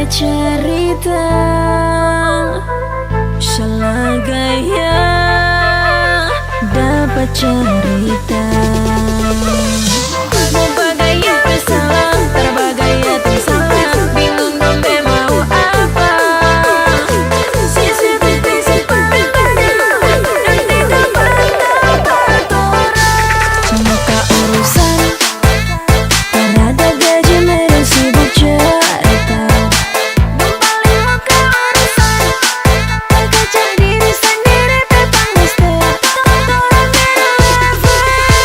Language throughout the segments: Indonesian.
cerita, salah gaya dapat cerita. Mau bagaya bersalah, terbagaya tersalah, bingung dong be mau apa. CCTV simpan pada, nanti kapan dapat orang. Muka urusan, ada gaji merah sibuk cerita. Balik muka urusan, berkaca diri sendiri tepang mesti. Orang level,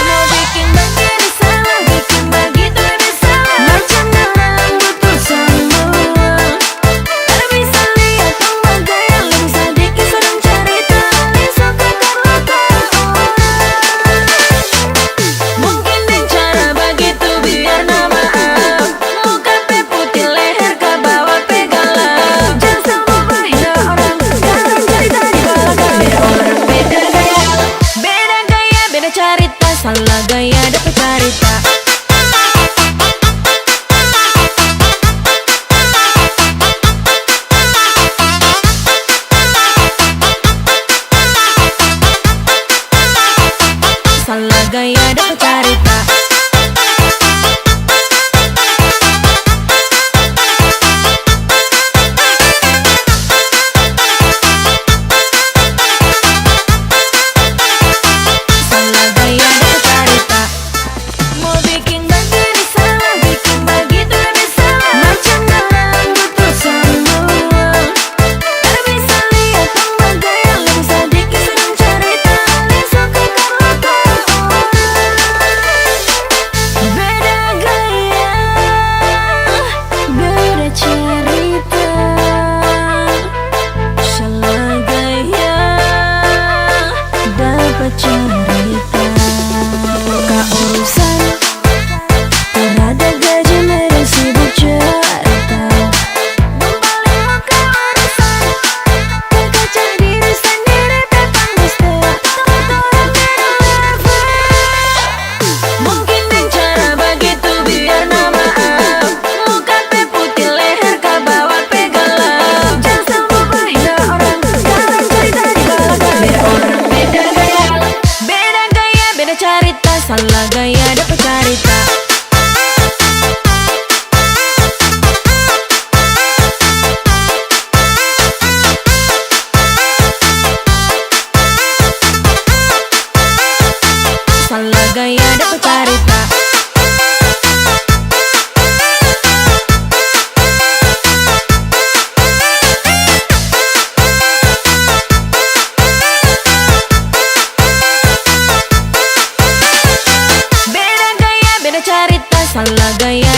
mau bikin begini salah, bikin begitu salah. Macam dalam butuh semua. Tak bisa lihat rumah gaya, lim sedikit sedang cerita, lim suka karena orang. Mungkin dengan cara begitu biar nama up. Muka pe putih, leher ke bawah pe galak. Jangan sama beda orang, sekarang cerita di belakang. Beda orang, beda gaya, beda cerita, salah gaya dapat cerita. Salah gaya dapat cerita. Salah gaya dapat cerita. Mau bikin begini salah, bikin begitu salah. Macam dalam butuh semua. Tak bisa lihat rumah gaya, lim sedikit sedang cerita, lim suka karena orang. Beda gaya, beda cerita, salah gaya dapat cerita. Muka urusan, ada gaji merah sibuk cerita. Balik muka urusan, berkaca diri sendiri tepang mesti. Orang level, mungkin dengan cara begitu biar nama up. Muka pe putih, leher ke bawah pe galak. Jangan sama beda orang, sekarang cerita di belakang. Beda orang, beda gaya, beda cerita, salah gaya dapat cerita. Salah gaya dapat cerita. Beda gaya, beda cerita, salah gaya